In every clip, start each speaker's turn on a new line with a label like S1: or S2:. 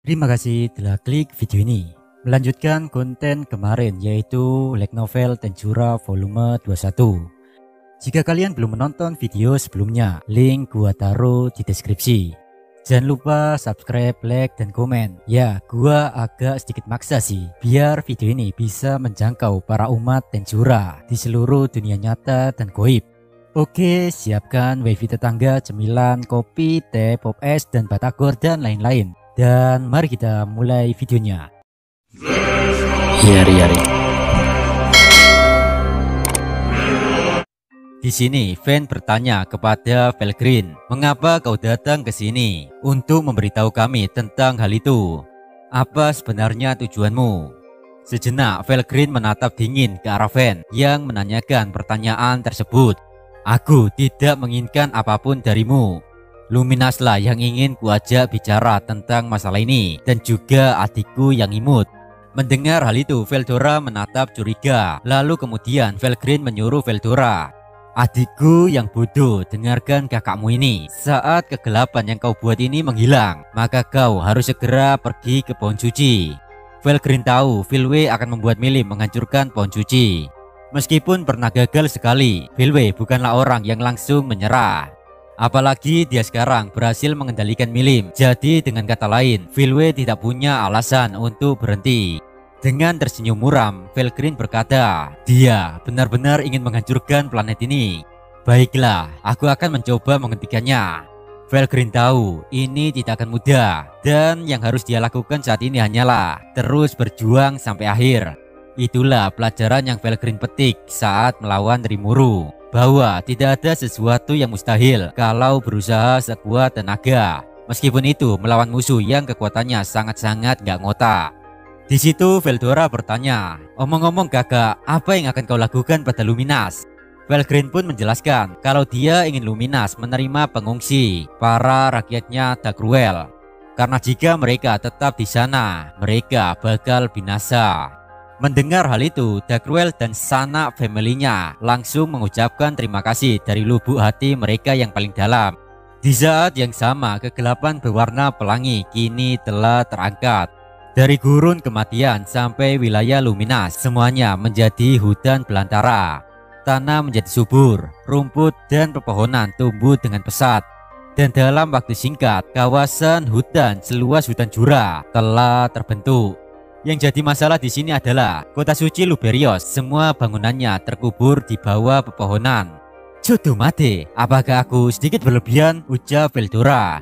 S1: Terima kasih telah klik video ini. Melanjutkan konten kemarin yaitu Light Novel Tenjura volume 21. Jika kalian belum menonton video sebelumnya, link gua taruh di deskripsi. Jangan lupa subscribe, like, dan komen. Ya, gua agak sedikit maksa sih, biar video ini bisa menjangkau para umat Tenjura di seluruh dunia nyata dan goib. Oke, siapkan wifi tetangga, cemilan, kopi, teh, pop es, dan batagor, dan lain-lain. Dan mari kita mulai videonya.
S2: Yari.
S1: Di sini, Van bertanya kepada Felgrin, "Mengapa kau datang ke sini untuk memberitahu kami tentang hal itu? Apa sebenarnya tujuanmu?" Sejenak, Felgrin menatap dingin ke arah Van yang menanyakan pertanyaan tersebut. "Aku tidak menginginkan apapun darimu. Luminaslah yang ingin kuajak bicara tentang masalah ini, dan juga adikku yang imut." Mendengar hal itu, Veldora menatap curiga. Lalu kemudian Felgrin menyuruh Veldora, "Adikku yang bodoh, dengarkan kakakmu ini. Saat kegelapan yang kau buat ini menghilang, maka kau harus segera pergi ke pohon suci." Felgrin tahu Filwe akan membuat Milim menghancurkan pohon suci. Meskipun pernah gagal sekali, Filwe bukanlah orang yang langsung menyerah. Apalagi dia sekarang berhasil mengendalikan Milim. Jadi dengan kata lain, Filwe tidak punya alasan untuk berhenti. Dengan tersenyum muram, Felgrin berkata, "Dia benar-benar ingin menghancurkan planet ini. Baiklah, aku akan mencoba menghentikannya." Felgrin tahu ini tidak akan mudah, dan yang harus dia lakukan saat ini hanyalah terus berjuang sampai akhir. Itulah pelajaran yang Felgrin petik saat melawan Rimuru, bahwa tidak ada sesuatu yang mustahil kalau berusaha sekuat tenaga, meskipun itu melawan musuh yang kekuatannya sangat-sangat gak ngotak. Di situ Veldora bertanya, "Omong-omong kakak, apa yang akan kau lakukan pada Luminas?" Felgrin pun menjelaskan kalau dia ingin Luminas menerima pengungsi, para rakyatnya Dagruel. Karena jika mereka tetap di sana, mereka bakal binasa. Mendengar hal itu, Dagruel dan sanak family-nya langsung mengucapkan terima kasih dari lubuk hati mereka yang paling dalam. Di saat yang sama, kegelapan berwarna pelangi kini telah terangkat. Dari gurun kematian sampai wilayah Luminas, semuanya menjadi hutan belantara. Tanah menjadi subur, rumput dan pepohonan tumbuh dengan pesat. Dan dalam waktu singkat, kawasan hutan seluas hutan Jura telah terbentuk. Yang jadi masalah di sini adalah kota suci Luberios, semua bangunannya terkubur di bawah pepohonan. "Jodoh mate, apakah aku sedikit berlebihan?" ucap Veldora.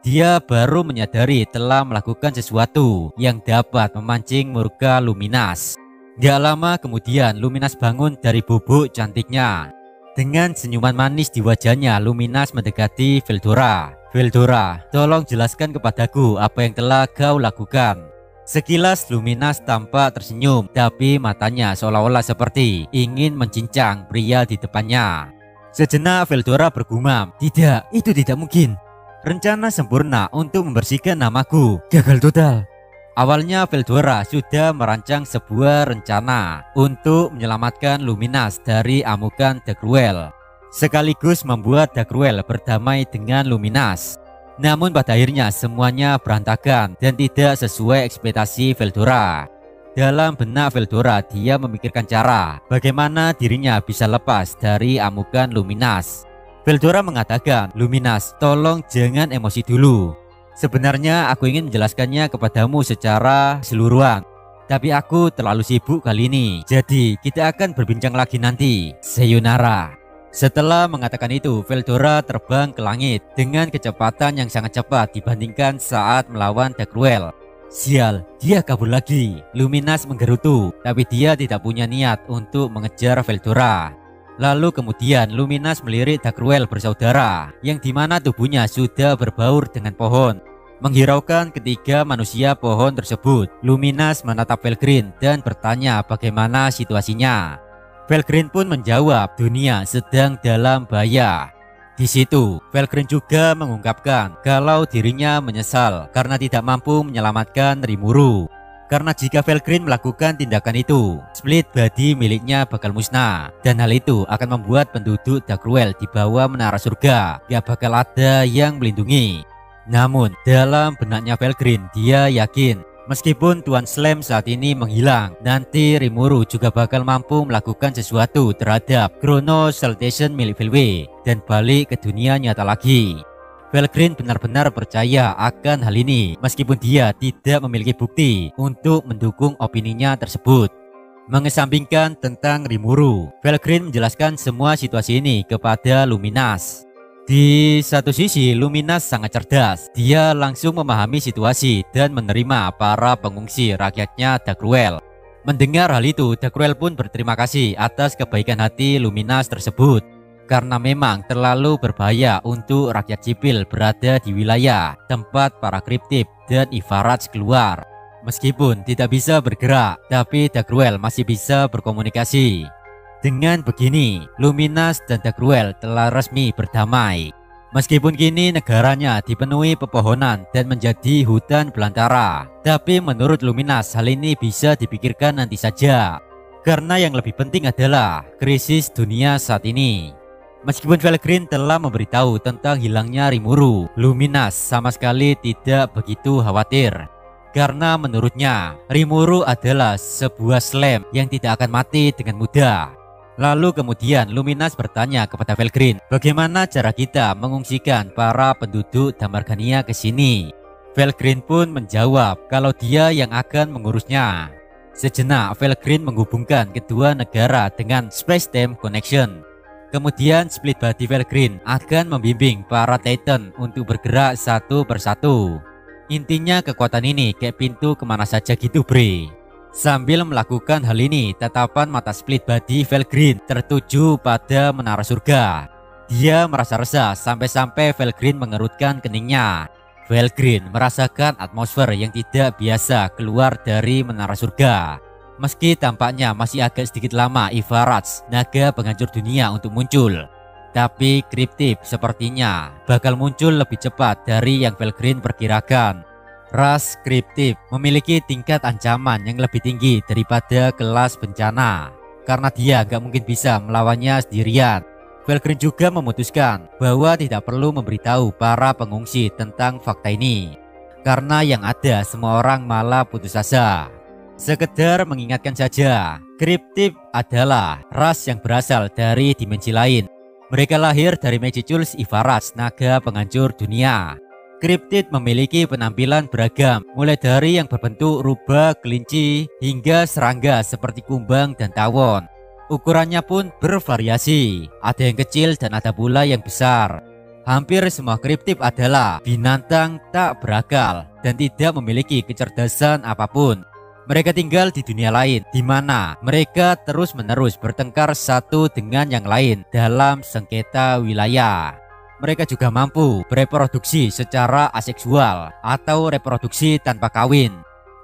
S1: Dia baru menyadari telah melakukan sesuatu yang dapat memancing murka Luminas. Gak lama kemudian Luminas bangun dari bubuk cantiknya. Dengan senyuman manis di wajahnya, Luminas mendekati Veldora. "Veldora, tolong jelaskan kepadaku apa yang telah kau lakukan." Sekilas Luminas tampak tersenyum, tapi matanya seolah-olah seperti ingin mencincang pria di depannya. Sejenak Veldora bergumam, "Tidak, itu tidak mungkin. Rencana sempurna untuk membersihkan namaku gagal total." Awalnya Veldora sudah merancang sebuah rencana untuk menyelamatkan Luminas dari amukan Dagruel, sekaligus membuat Dagruel berdamai dengan Luminas. Namun pada akhirnya semuanya berantakan dan tidak sesuai ekspektasi Veldora. Dalam benak Veldora, dia memikirkan cara bagaimana dirinya bisa lepas dari amukan Luminas. Veldora mengatakan, "Luminas, tolong jangan emosi dulu. Sebenarnya aku ingin menjelaskannya kepadamu secara keseluruhan, tapi aku terlalu sibuk kali ini. Jadi kita akan berbincang lagi nanti. Sayonara." Setelah mengatakan itu, Veldora terbang ke langit dengan kecepatan yang sangat cepat dibandingkan saat melawan Dagruel. Sial, dia kabur lagi. Luminas menggerutu, tapi dia tidak punya niat untuk mengejar Veldora. Lalu kemudian Luminas melirik Dagruel bersaudara, yang dimana tubuhnya sudah berbaur dengan pohon. Menghiraukan ketiga manusia pohon tersebut, Luminas menatap Felgrin dan bertanya bagaimana situasinya. Felgrin pun menjawab, dunia sedang dalam bahaya. Di situ, Felgrin juga mengungkapkan kalau dirinya menyesal karena tidak mampu menyelamatkan Rimuru. Karena jika Felgrin melakukan tindakan itu, split body miliknya bakal musnah. Dan hal itu akan membuat penduduk Dagruel di bawah menara surga gak bakal ada yang melindungi. Namun dalam benaknya Felgrin, dia yakin meskipun Tuan Slam saat ini menghilang, nanti Rimuru juga bakal mampu melakukan sesuatu terhadap Chrono Salutation milik Velwe dan balik ke dunia nyata lagi. Felgrin benar-benar percaya akan hal ini meskipun dia tidak memiliki bukti untuk mendukung opininya tersebut. Mengesampingkan tentang Rimuru, Felgrin menjelaskan semua situasi ini kepada Luminas. Di satu sisi, Luminas sangat cerdas. Dia langsung memahami situasi dan menerima para pengungsi rakyatnya Dagruel. Mendengar hal itu, Dagruel pun berterima kasih atas kebaikan hati Luminas tersebut. Karena memang terlalu berbahaya untuk rakyat sipil berada di wilayah tempat para Cryptip dan Ivarats keluar. Meskipun tidak bisa bergerak, tapi Dagruel masih bisa berkomunikasi. Dengan begini, Luminas dan Dagruel telah resmi berdamai. Meskipun kini negaranya dipenuhi pepohonan dan menjadi hutan belantara, tapi menurut Luminas hal ini bisa dipikirkan nanti saja. Karena yang lebih penting adalah krisis dunia saat ini. Meskipun Felgrin telah memberitahu tentang hilangnya Rimuru, Luminas sama sekali tidak begitu khawatir. Karena menurutnya, Rimuru adalah sebuah slam yang tidak akan mati dengan mudah. Lalu kemudian Luminas bertanya kepada Felgrin, bagaimana cara kita mengungsikan para penduduk Damargania ke sini? Felgrin pun menjawab kalau dia yang akan mengurusnya. Sejenak Felgrin menghubungkan kedua negara dengan Space-Time Connection. Kemudian Split Body Felgrin akan membimbing para Titan untuk bergerak satu persatu. Intinya kekuatan ini kayak pintu kemana saja gitu bre. Sambil melakukan hal ini, tatapan mata Split Body Felgrin tertuju pada menara surga. Dia merasa resah sampai-sampai Felgrin mengerutkan keningnya. Felgrin merasakan atmosfer yang tidak biasa keluar dari menara surga. Meski tampaknya masih agak sedikit lama Ivarats, naga penghancur dunia untuk muncul, tapi Cryptip sepertinya bakal muncul lebih cepat dari yang Felgrin perkirakan. Ras Cryptip memiliki tingkat ancaman yang lebih tinggi daripada kelas bencana, karena dia gak mungkin bisa melawannya sendirian. Felgrin juga memutuskan bahwa tidak perlu memberitahu para pengungsi tentang fakta ini, karena yang ada semua orang malah putus asa. Sekedar mengingatkan saja, Cryptip adalah ras yang berasal dari dimensi lain. Mereka lahir dari Magicjules Ivarats, naga penghancur dunia. Cryptip memiliki penampilan beragam, mulai dari yang berbentuk rubah, kelinci, hingga serangga seperti kumbang dan tawon. Ukurannya pun bervariasi, ada yang kecil dan ada pula yang besar. Hampir semua Cryptip adalah binatang tak berakal dan tidak memiliki kecerdasan apapun. Mereka tinggal di dunia lain, di mana mereka terus-menerus bertengkar satu dengan yang lain dalam sengketa wilayah. Mereka juga mampu bereproduksi secara aseksual atau reproduksi tanpa kawin.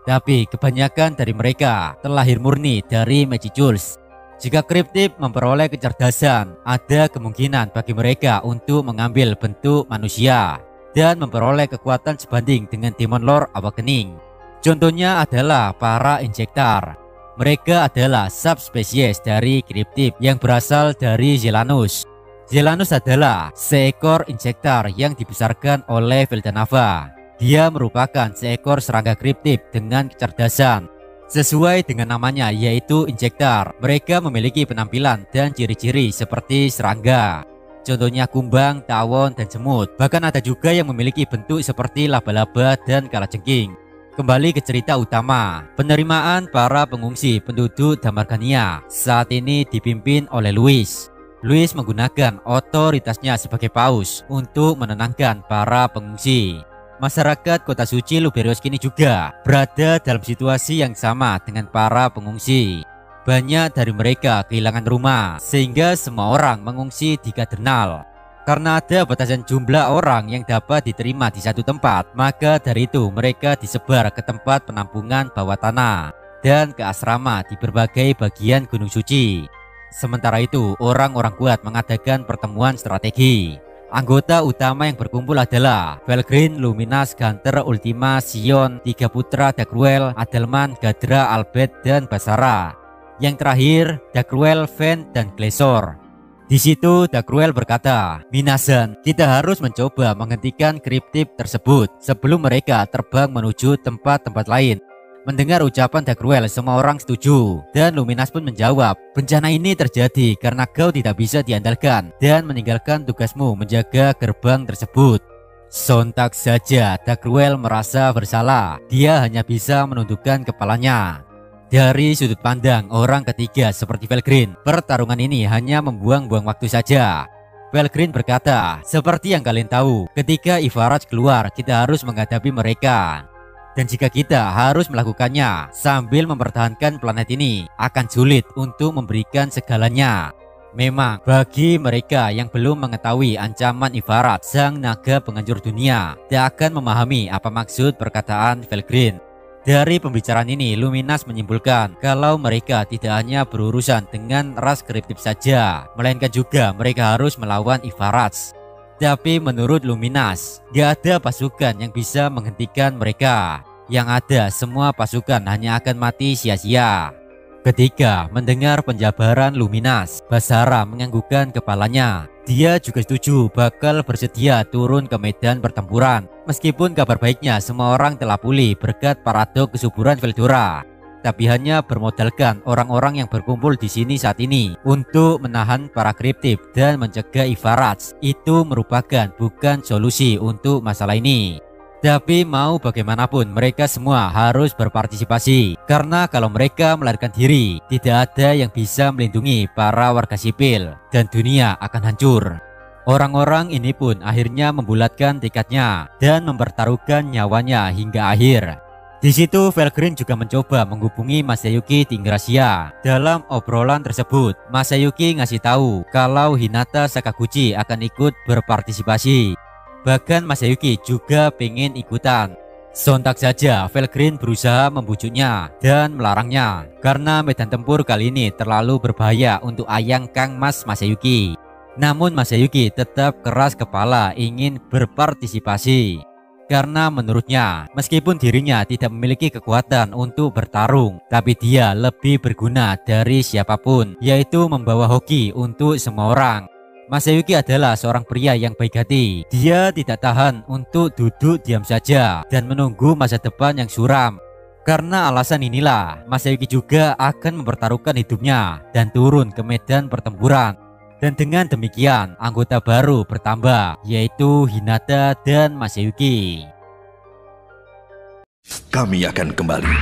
S1: Tapi kebanyakan dari mereka terlahir murni dari Magicjules. Jika Cryptip memperoleh kecerdasan, ada kemungkinan bagi mereka untuk mengambil bentuk manusia dan memperoleh kekuatan sebanding dengan Demon Lord Awakening. Contohnya adalah para Injektor. Mereka adalah subspesies dari Cryptip yang berasal dari Zelanus. Zelanus adalah seekor Injektor yang dibesarkan oleh Veldanava. Dia merupakan seekor serangga Cryptip dengan kecerdasan. Sesuai dengan namanya, yaitu Injektor, mereka memiliki penampilan dan ciri-ciri seperti serangga. Contohnya kumbang, tawon, dan semut. Bahkan ada juga yang memiliki bentuk seperti laba-laba dan kalajengking. Kembali ke cerita utama, penerimaan para pengungsi penduduk Damargania saat ini dipimpin oleh Louis. Louis menggunakan otoritasnya sebagai paus untuk menenangkan para pengungsi. Masyarakat kota suci Luberios kini juga berada dalam situasi yang sama dengan para pengungsi. Banyak dari mereka kehilangan rumah, sehingga semua orang mengungsi di Kadernal. Karena ada batasan jumlah orang yang dapat diterima di satu tempat, maka dari itu mereka disebar ke tempat penampungan bawah tanah dan ke asrama di berbagai bagian Gunung Suci. Sementara itu, orang-orang kuat mengadakan pertemuan strategi. Anggota utama yang berkumpul adalah Felgrin, Luminas, Gunter, Ultima, Sion, tiga putra Dagruel, Adelman, Gadra, Albert, dan Basara. Yang terakhir, Dagruel, Ven, dan Glesor. Di situ Dagruel berkata, "Minasan, kita harus mencoba menghentikan kriptip tersebut sebelum mereka terbang menuju tempat-tempat lain." Mendengar ucapan Dagruel, semua orang setuju dan Luminas pun menjawab, "Bencana ini terjadi karena kau tidak bisa diandalkan dan meninggalkan tugasmu menjaga gerbang tersebut." Sontak saja Dagruel merasa bersalah. Dia hanya bisa menundukkan kepalanya. Dari sudut pandang orang ketiga seperti Felgrin, pertarungan ini hanya membuang-buang waktu saja. Felgrin berkata, "Seperti yang kalian tahu, ketika Ivaraj keluar, kita harus menghadapi mereka. Dan jika kita harus melakukannya sambil mempertahankan planet ini, akan sulit untuk memberikan segalanya." Memang bagi mereka yang belum mengetahui ancaman Ivaraj, sang naga penghancur dunia, tidak akan memahami apa maksud perkataan Felgrin. Dari pembicaraan ini, Luminas menyimpulkan kalau mereka tidak hanya berurusan dengan ras kriptip saja, melainkan juga mereka harus melawan Ivaraj. Tapi menurut Luminas, gak ada pasukan yang bisa menghentikan mereka. Yang ada, semua pasukan hanya akan mati sia-sia. Ketika mendengar penjabaran Luminas, Basara menganggukkan kepalanya. Dia juga setuju bakal bersedia turun ke medan pertempuran. Meskipun kabar baiknya semua orang telah pulih berkat paradok kesuburan Veldora, tapi hanya bermodalkan orang-orang yang berkumpul di sini saat ini untuk menahan para kriptip dan mencegah Ivaraj. Itu merupakan bukan solusi untuk masalah ini. Tapi mau bagaimanapun mereka semua harus berpartisipasi, karena kalau mereka melarikan diri, tidak ada yang bisa melindungi para warga sipil dan dunia akan hancur. Orang-orang ini pun akhirnya membulatkan tekadnya dan mempertaruhkan nyawanya hingga akhir. Di situ Felgrin juga mencoba menghubungi Masayuki di Ingrassia. Dalam obrolan tersebut, Masayuki ngasih tahu kalau Hinata Sakaguchi akan ikut berpartisipasi. Bahkan Masayuki juga pengen ikutan. Sontak saja Felgrin berusaha membujuknya dan melarangnya karena medan tempur kali ini terlalu berbahaya untuk ayang Kang Mas Masayuki. Namun Masayuki tetap keras kepala ingin berpartisipasi. Karena menurutnya, meskipun dirinya tidak memiliki kekuatan untuk bertarung, tapi dia lebih berguna dari siapapun, yaitu membawa hoki untuk semua orang. Masayuki adalah seorang pria yang baik hati. Dia tidak tahan untuk duduk diam saja dan menunggu masa depan yang suram. Karena alasan inilah, Masayuki juga akan mempertaruhkan hidupnya dan turun ke medan pertempuran. Dan dengan demikian, anggota baru bertambah, yaitu Hinata dan Masayuki.
S2: Kami akan kembali.